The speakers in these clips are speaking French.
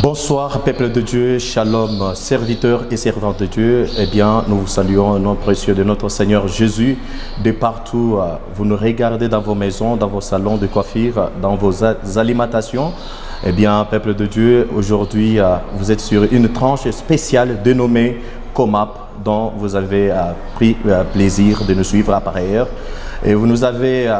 Bonsoir, peuple de Dieu, shalom, serviteurs et servantes de Dieu. Eh bien, nous vous saluons au nom précieux de notre Seigneur Jésus. De partout, vous nous regardez dans vos maisons, dans vos salons de coiffure, dans vos alimentations. Eh bien, peuple de Dieu, aujourd'hui, vous êtes sur une tranche spéciale dénommée Comap, dont vous avez pris plaisir de nous suivre à pareille heure. Et vous nous avez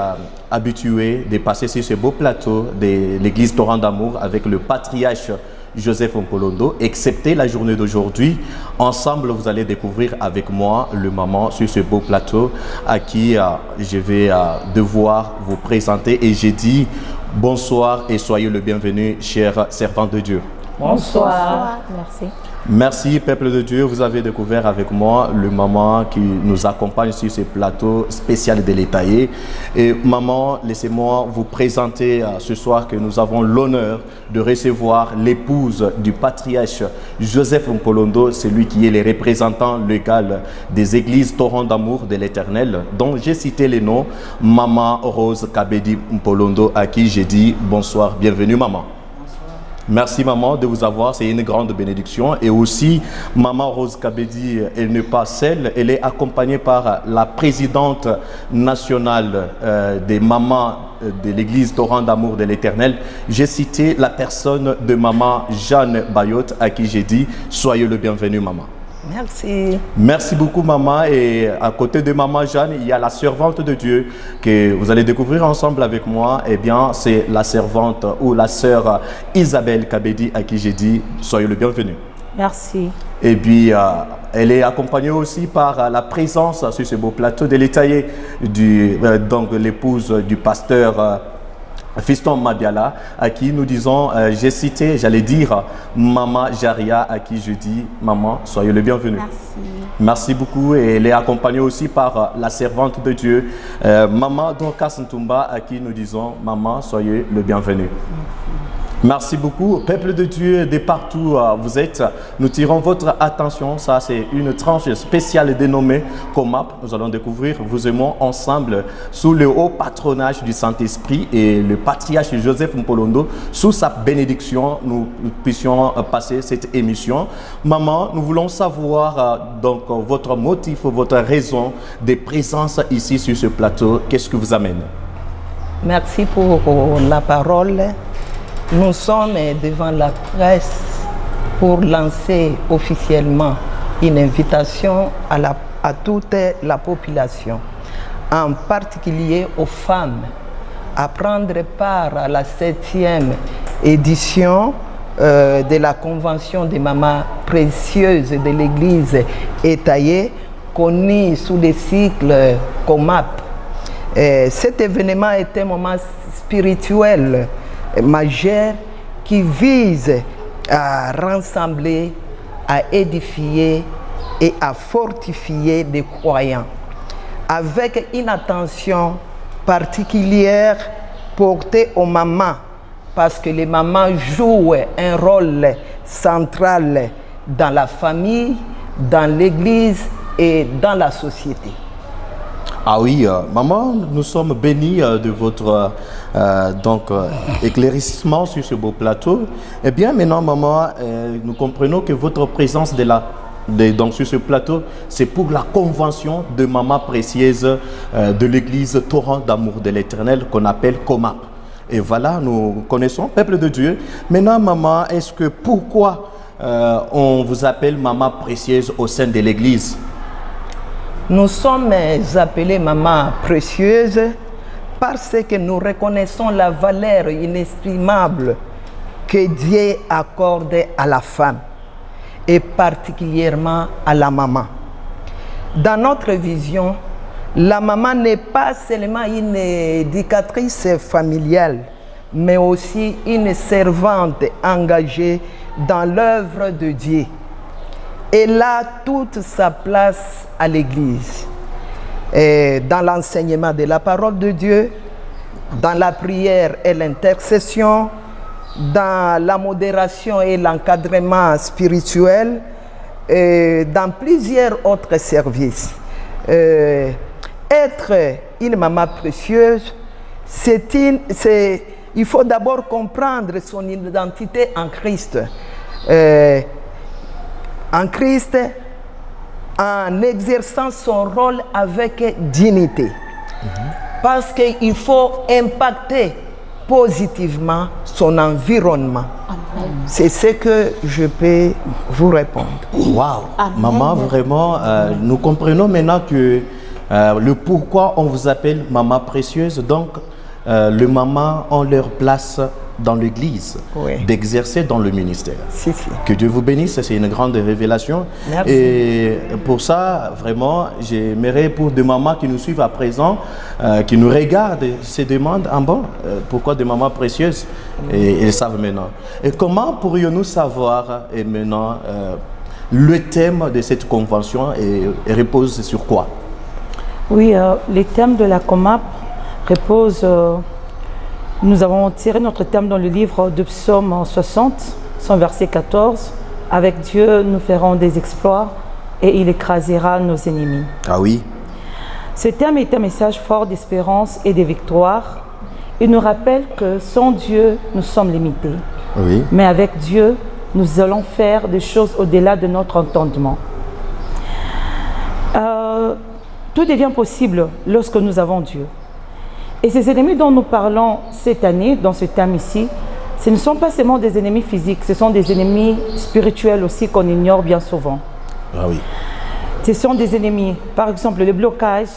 habitués de passer sur ce beau plateau de l'église Torrent d'Amour avec le patriarche Joseph Mpolondo, excepté la journée d'aujourd'hui. Ensemble, vous allez découvrir avec moi le moment sur ce beau plateau à qui je vais devoir vous présenter. Et j'ai dit bonsoir et soyez le bienvenu, chers servants de Dieu. Bonsoir. Merci. Merci, peuple de Dieu. Vous avez découvert avec moi le maman qui nous accompagne sur ce plateau spécial de l'Étaillé. Et maman, laissez-moi vous présenter ce soir que nous avons l'honneur de recevoir l'épouse du patriarche Joseph Mpolondo, celui qui est le représentant légal des églises Torrent d'Amour de l'Éternel, dont j'ai cité les noms, Maman Rose Kabedi Mpolondo, à qui j'ai dit bonsoir, bienvenue maman. Merci maman de vous avoir, c'est une grande bénédiction. Et aussi, maman Rose Kabedi, elle n'est pas seule, elle est accompagnée par la présidente nationale des mamans de l'église Torrent d'Amour de l'Éternel. J'ai cité la personne de maman Jeanne Bayotte, à qui j'ai dit soyez le bienvenu maman. Merci. Merci beaucoup maman. Et à côté de maman Jeanne, il y a la servante de Dieu que vous allez découvrir ensemble avec moi. Eh bien, c'est la servante ou la sœur Isabelle Kabedi, à qui j'ai dit soyez le bienvenu. Merci. Et puis, elle est accompagnée aussi par la présence sur ce beau plateau de l'Étaillé, donc l'épouse du pasteur Fiston Mabiala, à qui nous disons, j'ai cité, j'allais dire, Maman Jaria, à qui je dis, Maman, soyez le bienvenu. Merci. Merci beaucoup. Et elle est accompagnée aussi par la servante de Dieu, Maman Dorcas Ntumba, à qui nous disons, Maman, soyez le bienvenu. Merci beaucoup. Peuple de Dieu, de partout vous êtes, nous tirons votre attention. Ça, c'est une tranche spéciale dénommée Comap. Nous allons découvrir, vous et moi, ensemble, sous le haut patronage du Saint-Esprit et le patriarche Joseph Mpolondo, sous sa bénédiction, nous puissions passer cette émission. Maman, nous voulons savoir donc votre motif, votre raison de présence ici sur ce plateau. Qu'est-ce qui vous amène? Merci pour la parole. Nous sommes devant la presse pour lancer officiellement une invitation à toute la population, en particulier aux femmes, à prendre part à la 7e édition de la Convention des mamans précieuses de l'Église Étaillée, connue sous le cycle Comap. Cet événement est un moment spirituel majeur qui vise à rassembler, à édifier et à fortifier les croyants avec une attention particulière portée aux mamans, parce que les mamans jouent un rôle central dans la famille, dans l'église et dans la société. Ah oui, maman, nous sommes bénis de votre éclaircissement sur ce beau plateau. Eh bien, maintenant, maman, nous comprenons que votre présence donc sur ce plateau, c'est pour la convention de mamans précieuses de l'église Torrent d'Amour de l'Éternel qu'on appelle Comap. Et voilà, nous connaissons, peuple de Dieu. Maintenant, maman, pourquoi on vous appelle maman précieuse au sein de l'église? Nous sommes appelés mamans précieuses parce que nous reconnaissons la valeur inestimable que Dieu accorde à la femme et particulièrement à la maman. Dans notre vision, la maman n'est pas seulement une éducatrice familiale, mais aussi une servante engagée dans l'œuvre de Dieu. Elle a toute sa place à l'Église, dans l'enseignement de la parole de Dieu, dans la prière et l'intercession, dans la modération et l'encadrement spirituel, et dans plusieurs autres services. Être une maman précieuse, il faut d'abord comprendre son identité en Christ. en Christ en exerçant son rôle avec dignité. Parce qu'il faut impacter positivement son environnement. C'est ce que je peux vous répondre. Waouh! Maman, vraiment, nous comprenons maintenant que le pourquoi on vous appelle maman précieuse. Donc, les mamans ont leur place dans l'église, d'exercer dans le ministère. Si. Que Dieu vous bénisse, c'est une grande révélation. Merci. Et pour ça, vraiment, j'aimerais pour des mamans qui nous suivent à présent, qui nous regardent, se demandent, pourquoi des mamans précieuses? Et ils savent maintenant. Et comment pourrions-nous savoir maintenant le thème de cette convention et repose sur quoi? Oui, les thèmes de la COMAP reposent... nous avons tiré notre thème dans le livre de Psaume 60, son verset 14. Avec Dieu, nous ferons des exploits et il écrasera nos ennemis. Ah oui. Ce thème est un message fort d'espérance et de victoire. Il nous rappelle que sans Dieu, nous sommes limités. Oui. Mais avec Dieu, nous allons faire des choses au-delà de notre entendement. Tout devient possible lorsque nous avons Dieu. Et ces ennemis dont nous parlons cette année, dans ce thème ici, ce ne sont pas seulement des ennemis physiques, ce sont des ennemis spirituels aussi qu'on ignore bien souvent. Ah oui. Ce sont des ennemis, par exemple le blocage,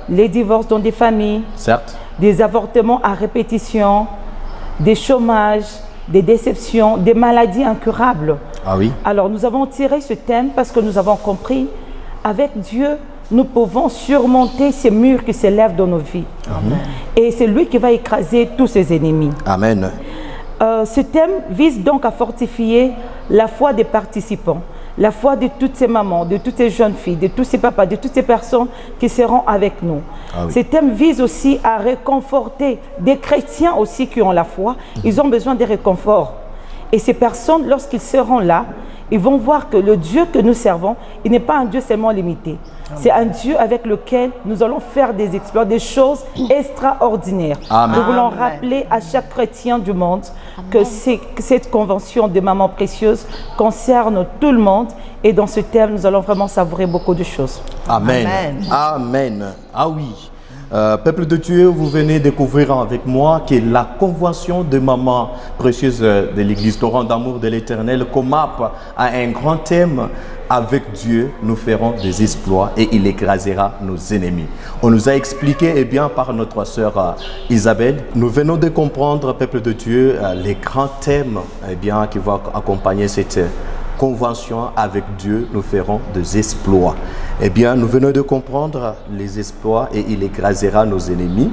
les divorces dans des familles, certes, des avortements à répétition, des chômages, des déceptions, des maladies incurables. Ah oui. Alors nous avons tiré ce thème parce que nous avons compris, avec Dieu, nous pouvons surmonter ces murs qui s'élèvent dans nos vies. Amen. Et c'est lui qui va écraser tous ses ennemis. Amen. Ce thème vise donc à fortifier la foi des participants, la foi de toutes ces mamans, de toutes ces jeunes filles, de tous ces papas, de toutes ces personnes qui seront avec nous. Ah oui. Ce thème vise aussi à réconforter des chrétiens aussi qui ont la foi. Ils ont besoin de réconfort. Et ces personnes, lorsqu'ils seront là, ils vont voir que le Dieu que nous servons, il n'est pas un Dieu seulement limité. C'est un Dieu avec lequel nous allons faire des exploits, des choses extraordinaires. Amen. Nous voulons rappeler à chaque chrétien du monde que cette convention de Maman Précieuse concerne tout le monde. Et dans ce thème, nous allons vraiment savourer beaucoup de choses. Amen. Amen. Amen. Ah oui. Peuple de Dieu, vous venez découvrir avec moi que la convention de Maman Précieuse de l'Église Torrent d'amour de l'Éternel, COMAP, a un grand thème. Avec Dieu, nous ferons des exploits et il écrasera nos ennemis. On nous a expliqué, par notre sœur Isabelle, nous venons de comprendre, peuple de Dieu, les grands thèmes, qui vont accompagner cette convention. Avec Dieu, nous ferons des exploits. Nous venons de comprendre les exploits et il écrasera nos ennemis.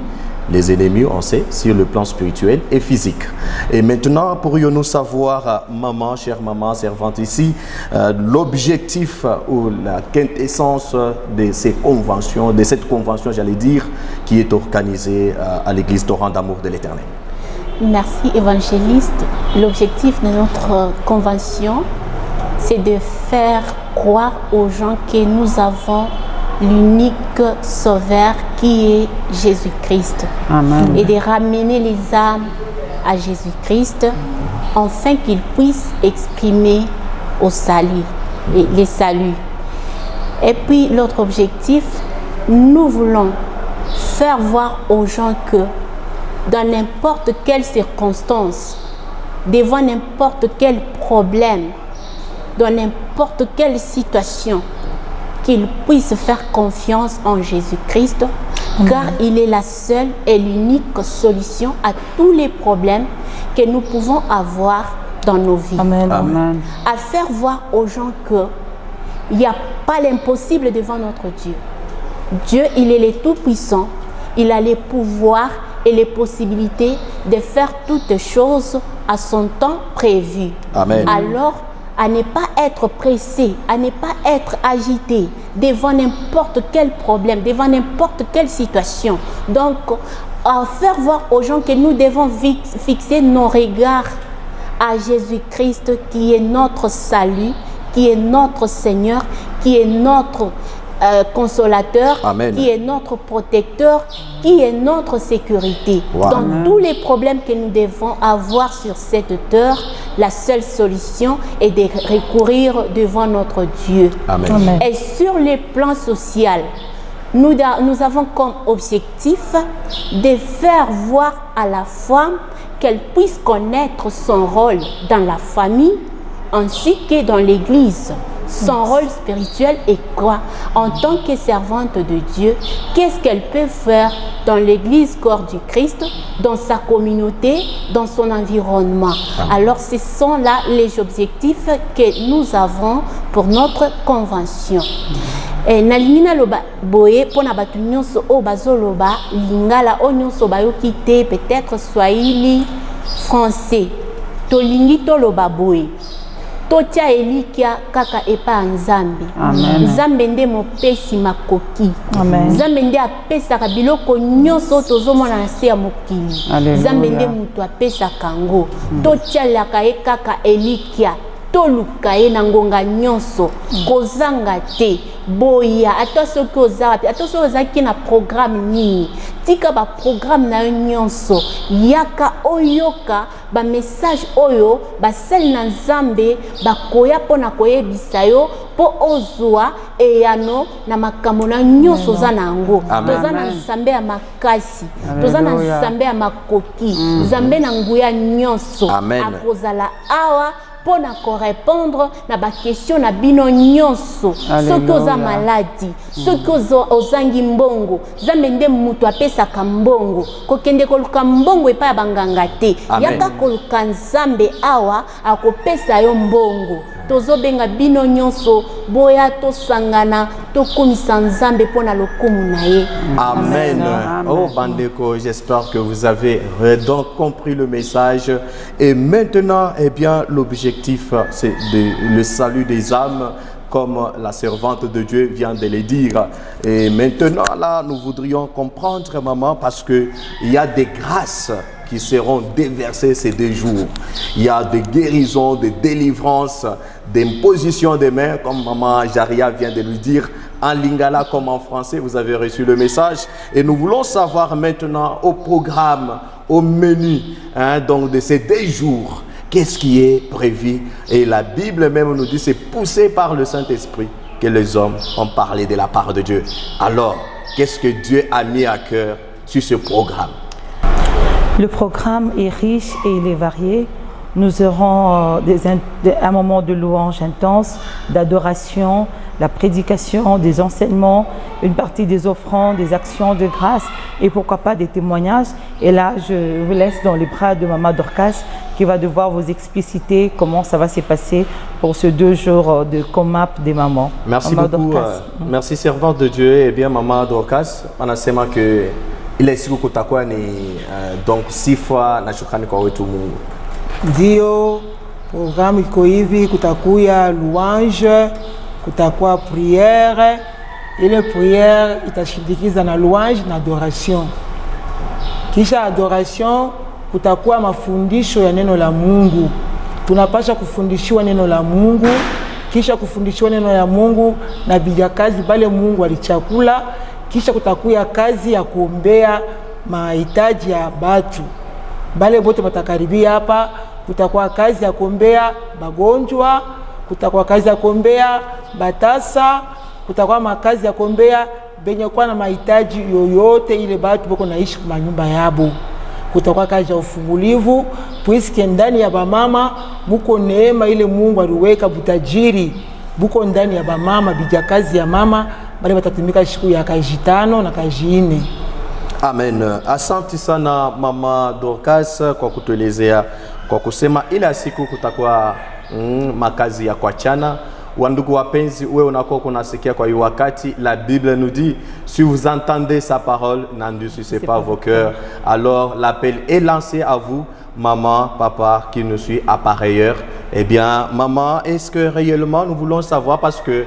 Les ennemis, on sait, sur le plan spirituel et physique. Et maintenant, pourrions-nous savoir, maman, chère maman, servante ici, l'objectif ou la quintessence de cette convention, j'allais dire, qui est organisée à l'Église Torrent d'amour de l'Éternel. Merci, évangéliste. L'objectif de notre convention, c'est de faire croire aux gens que nous avons l'unique sauveur qui est Jésus-Christ. Amen. Et de ramener les âmes à Jésus-Christ afin qu'ils puissent exprimer au salut, et les saluts. Et puis l'autre objectif, nous voulons faire voir aux gens que dans n'importe quelle circonstance, devant n'importe quel problème, dans n'importe quelle situation, qu'ils puissent faire confiance en Jésus-Christ, car il est la seule et l'unique solution à tous les problèmes que nous pouvons avoir dans nos vies. Amen. Amen. À faire voir aux gens qu'il n'y a pas l'impossible devant notre Dieu. Dieu, il est le Tout-Puissant, il a les pouvoirs et les possibilités de faire toutes choses à son temps prévu. Amen. Alors, à ne pas être pressé, à ne pas être agité devant n'importe quel problème, devant n'importe quelle situation. Donc, à faire voir aux gens que nous devons fixer nos regards à Jésus-Christ qui est notre salut, qui est notre Seigneur, qui est notre consolateur, Amen. qui est notre protecteur, qui est notre sécurité. Wow. Dans tous les problèmes que nous devons avoir sur cette terre, la seule solution est de recourir devant notre Dieu. Amen. Amen. Et sur le plan social, nous avons comme objectif de faire voir à la femme qu'elle puisse connaître son rôle dans la famille ainsi que dans l'Église. Son rôle spirituel est quoi? En tant que servante de Dieu, qu'est-ce qu'elle peut faire dans l'Église corps du Christ, dans sa communauté, dans son environnement? Alors, ce sont là les objectifs que nous avons pour notre convention. Nalingi naloba boye pona batu nyonso o bazoloba lingala o nyonso bayoki te, peut-être swahili, français. Tolingi toloba boye. Totia elikia kaka epa nzambe. Nzambe nde mopesi makoki. Nzambe nde apesaka biloko nyonso tozomona na se ya mokili. Nzambe nde mutu apesaka ngo. Totia laka e kaka elikia. Toluka ye na ngonga nyonso. Kozanga te. Boya ata soki ozaka ata soki ozaki na programme nini. Tika ba programme na nyonso. Yaka oyoka ba message oyo ba sel na Nzambe ba koya pona koyebisa yo po ozwa eyano na makambo na nyonso za nango. Toza na Nzambe ya makasi. Toza na Nzambe ya makoki. Nzambe na nguya nyonso. Akozala awa pour répondre à la question na bino nyonso. Ce que oza maladie, ce que ozangi mbongo, zamende mutu apesa kambongo, kokende koluka mbongo epa ya banganga te. Yaka koluka Nzambe awa akopesa yo mbongo. Tozo benga bino nyonso boya to sangana to komisa Nzambe pona lokumu na ye. Amen. Oh bandeko, j'espère que vous avez donc compris le message et maintenant eh bien l'objectif c'est le salut des âmes comme la servante de Dieu vient de le dire. Et maintenant là nous voudrions comprendre maman parce que il y a des grâces qui seront déversées ces 2 jours. Il y a des guérisons, des délivrances, des positions de main, comme maman Jaria vient de lui dire, en lingala comme en français, vous avez reçu le message. Et nous voulons savoir maintenant au programme, au menu donc de ces 2 jours, qu'est-ce qui est prévu. Et la Bible même nous dit, c'est poussé par le Saint-Esprit que les hommes ont parlé de la part de Dieu. Alors, qu'est-ce que Dieu a mis à cœur sur ce programme? Le programme est riche et il est varié. Nous aurons un moment de louange intense, d'adoration, la prédication, des enseignements, une partie des offrandes, des actions de grâce et pourquoi pas des témoignages. Et là, je vous laisse dans les bras de Maman Dorcas qui va devoir vous expliciter comment ça va se passer pour ces 2 jours de comap des mamans. Merci Maman beaucoup. Merci servante de Dieu. Et bien Maman Dorcas, on a sema que il est siku kutakuwa ni donc 6 fois na shukrani kwa wetu Mungu. Ndio programu iko hivi, kutakuya louange, kutakuwa prière. Ile prière itashindikiza na louange na adoration. Kisha adoration kutakuwa mafundisho ya neno la Mungu. Tunapasha kufundishiwa neno la Mungu, kisha kufundishiwa neno la Mungu na bijakazi bale Mungu alichakula. Kisha kutakuya kazi ya kuombea mahitaji ya batu. Bale bote batakaribia hapa, kutakuwa kazi ya kuombea bagonjwa, kutakuwa kazi ya kuombea batasa, kutakuwa makazi ya kuombea benye kwa na mahitaji yoyote ile batu boko naishi kwa nyumba yabo. Kutakuwa kazi ya ufungulivu, puisque ndani ya bamama muko neema ile Mungu aliweka butajiri. Buko ndani ya bamama, bijakazi ya mama, bale batatumika siku ya kazi 5 na kazi 4. Amen. Asante sana Mama Dorcas kwa kutuelezea, kwa kusema ila siku kutakuwa makazi ya kuachana. Wandugu wapenzi, wewe unakuwa kunasikia kwa hiyo wakati, la Bible nous dit, si vous entendez sa parole, n'endurcissez pas vos cœurs. Alors l'appel est lancé à vous, maman, papa qui nous suit à pareille. Eh bien, maman, est-ce que réellement nous voulons savoir, parce que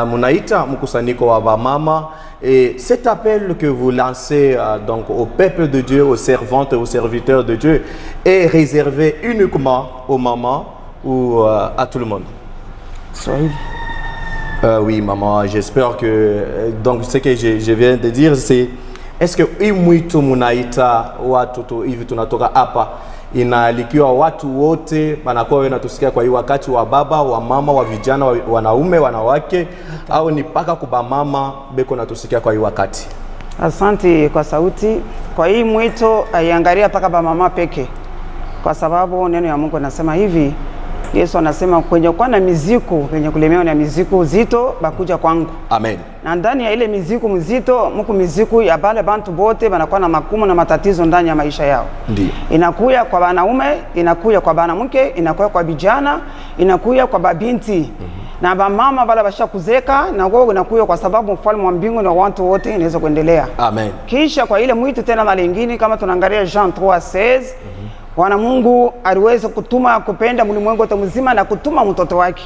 munaita mkusanyiko wa mama, et cet appel que vous lancez donc au peuple de Dieu, aux servantes et aux serviteurs de Dieu, est réservé uniquement aux mamans ou à tout le monde? Oui, maman, j'espère que... donc, ce que je viens de dire, c'est... Est-ce que hii mwito munaita watu hivi tunatoka hapa inalikiwa watu wote banakuwa wanatusikia kwa hii wakati wa baba, wa mama, wa vijana, wanaume, wanawake au ni paka kuba mama beko natusikia kwa hii wakati? Asante kwa sauti. Kwa hii mwito aiangalia paka ba mama peke. Kwa sababu neno ya Mungu nasema hivi, Yesu anasema kwenye kwa na mizigo, kwenye kulemewa na mizigo zito bakuja kwangu. Amen. Na ndani ya ile mizigo mzito, mko mizigo ya bale bantu bote banakuwa na makumu na matatizo ndani ya maisha yao. Ndiyo. Inakuya kwa wanaume, inakuya kwa banamke, inakuya kwa vijana, inakuya kwa babinti. Na ba mama bala basha kuzeka na wao inakuya kwa sababu mfalme wa mbingu na watu wote inaweza kuendelea. Amen. Kisha kwa ile mwito tena na lingine kama tunaangalia Jean 3:16, Bwana Mungu aliweza kutuma kupenda ulimwengu wote mzima na kutuma mtoto wake.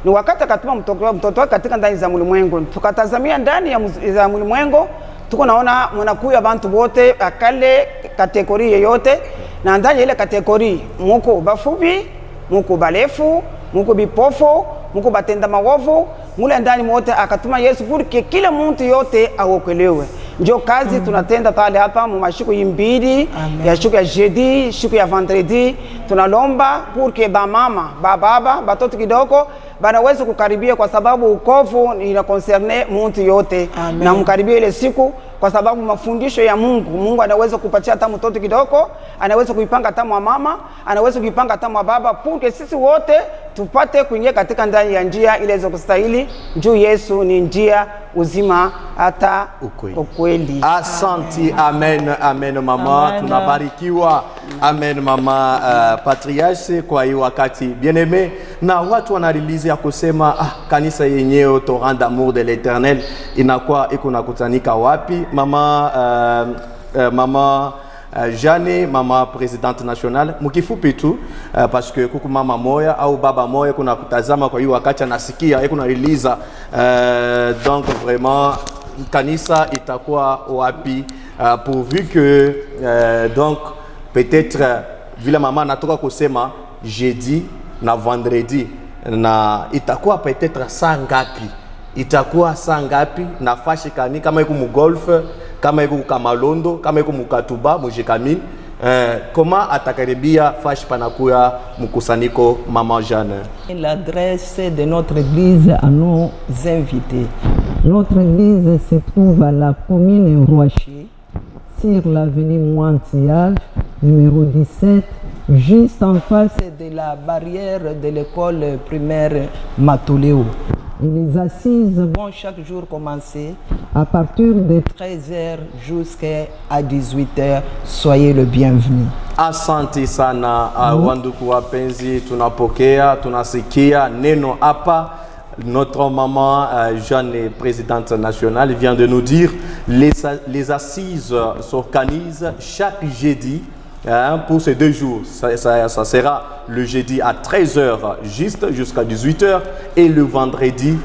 Ni wakati akatuma mtoto wake katika ndani za ulimwengu. Tukatazamia ndani ya ulimwengu tuko naona mnakuya bantu wote akale kategori yoyote, na ndani ile kategori muko bafubi, muko balefu, muko bipofu, muko batenda mawovu, mule ndani wote akatuma Yesu porque kila mtu yote aokolewe. Ndio kazi tunatenda pale hapa mu mashiku yimbili ya siku ya jeudi, siku ya vendredi, tunalomba porque ba mama, ba baba, batoto kidogo banaweza kukaribia kwa sababu ukovu ina concerne mtu yote. Amen. Na mkaribia ile siku kwa sababu mafundisho ya Mungu anaweza kupatia hata mtoto kidogo, anaweza kuipanga hata mama, anaweza kuipanga hata baba, porque sisi wote tupate kuingia katika ndani ya njia ile za kustahili. Njoo Yesu ni njia uzima hata ukweli. Asante. Amen. Amen mama. Amen. Tunabarikiwa. Amen mama. Patriarche kwa hii wakati bien-aimé, na watu wanarilizi ya kusema kanisa yenyewe Torrent d'Amour de l'Éternel inakuwa iko nakutanika wapi? Mama mama Jeanne, mama présidente nationale, mukifupi tu parce que kuku mama moya au baba moya kuna kutazama kwa hiyo wakati anasikia iko na release donc vraiment kanisa itakuwa wapi pourvu que donc peut-être vile mama natoka kusema jeudi na vendredi na itakuwa peut-être saa ngapi? Itakuwa saa ngapi? Na fashi kani kama iko mu golf, kama iko Kamalondo, kama iko Mukatuba, Mujekamine, comment atakaribia fashi panakuya mkusaniko mama Jeanne? L'adresse de notre église à nos invités. Notre église se trouve à la commune Roachier, sur l'avenue Mointial, numéro 17, juste en face de la barrière de l'école primaire Matoléo. Et les assises vont chaque jour commencer à partir de 13h jusqu'à 18h. Soyez le bienvenu. Asante sana wanduku wapenzi, tunapokea, tunasikia neno hapa. Notre maman Jeanne, présidente nationale, vient de nous dire les assises s'organisent chaque jeudi pour ces 2 jours. Ça sera le jeudi à 13h juste jusqu'à 18h et le vendredi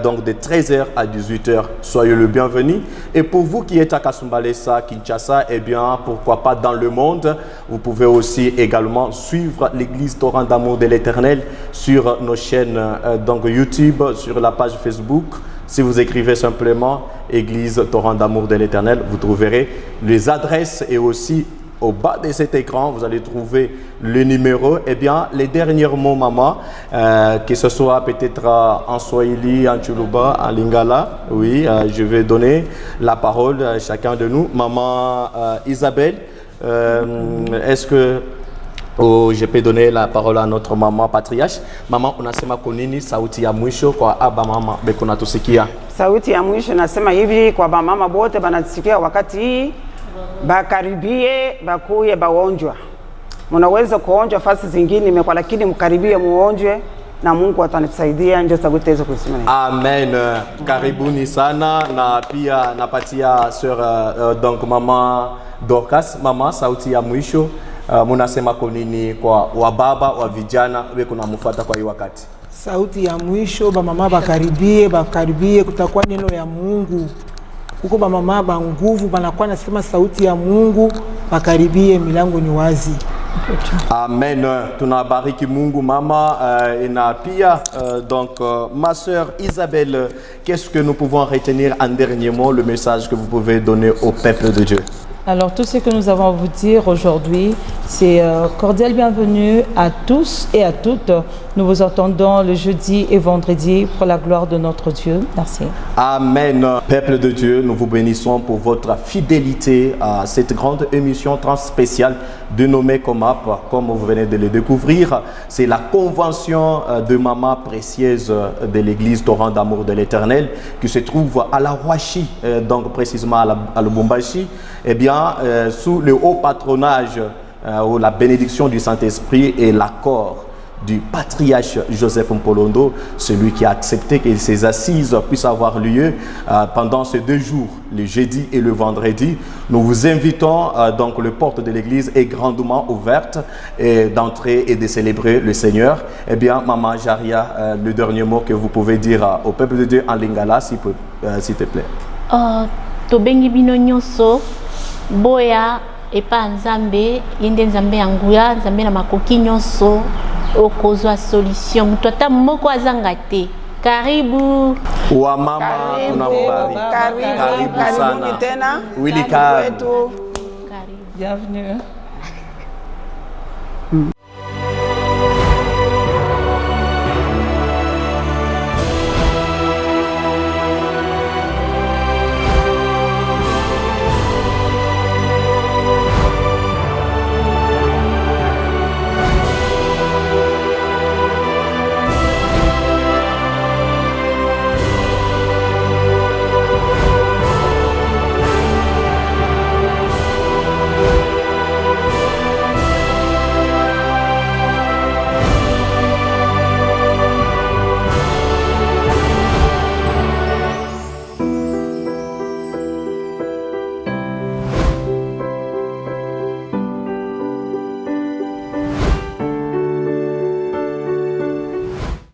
donc de 13h à 18h. Soyez le bienvenu. Et pour vous qui êtes à Kasumbalesa, Kinshasa, eh bien pourquoi pas dans le monde, vous pouvez aussi également suivre l'église Torrent d'Amour de l'Éternel sur nos chaînes donc YouTube, sur la page Facebook. Si vous écrivez simplement église Torrent d'Amour de l'Éternel, vous trouverez les adresses et aussi au bas de cet écran, vous allez trouver le numéro. Eh bien, les derniers mots, maman, que ce soit peut-être en Swahili, en Chuluba, en Lingala, oui, je vais donner la parole à chacun de nous. Maman Isabelle, est-ce que je peux donner la parole à notre maman patriarche? Maman, unasema kunini sauti ya mwisho kwa aba mama beko natusikia? Sauti ya mwisho nasema hivi kwa ba mama bote banasikia wakati hii bakaribie bakuye baonjwa. Mnaweza kuonjwa fasi zingine kwa lakini mkaribie muonjwe na Mungu atanisaidia ndio sauti hizo kusimama. Amen. Karibuni sana na pia napatia sœur donc mama Dorcas, mama sauti ya mwisho munasema kunini kwa wababa wa vijana wewe mfuata kwa hii wakati? Sauti ya mwisho ba mama bakaribie kutakuwa neno ya Mungu. Huko mama ba nguvu banakuwa nasema sauti ya Mungu bakaribie, milango ni wazi. Amen. Tunabariki Mungu mama na pia donc ma sœur Isabelle, qu'est-ce que nous pouvons retenir en dernier mot, le message que vous pouvez donner au peuple de Dieu? Alors, tout ce que nous avons à vous dire aujourd'hui, c'est cordial bienvenue à tous et à toutes. Nous vous attendons le jeudi et vendredi pour la gloire de notre Dieu. Merci. Amen. Peuple de Dieu, nous vous bénissons pour votre fidélité à cette grande émission transspéciale dénommée COMAP. Comme vous venez de le découvrir, c'est la convention de maman précieuse de l'église Torrent d'amour de l'Éternel qui se trouve à la Ouachi, donc précisément à Lubumbashi. Eh bien, sous le haut patronage ou la bénédiction du Saint-Esprit et l'accord du patriarche Joseph Mpolondo, celui qui a accepté que ces assises puissent avoir lieu pendant ces 2 jours, le jeudi et le vendredi. Nous vous invitons, donc les portes de l'église est grandement ouverte d'entrer et de célébrer le Seigneur. Eh bien, Maman Jaria, le dernier mot que vous pouvez dire au peuple de Dieu en lingala, s'il te plaît. Tobengi bino nyonso boya epa nzambe yende nzambe yanguya nzambe na makoki nyonso okozwa solution mutu ata moko azanga te. Karibu wa mama, tunakubariki. Karibu sana. Tena. Willy, karibu. Bienvenue.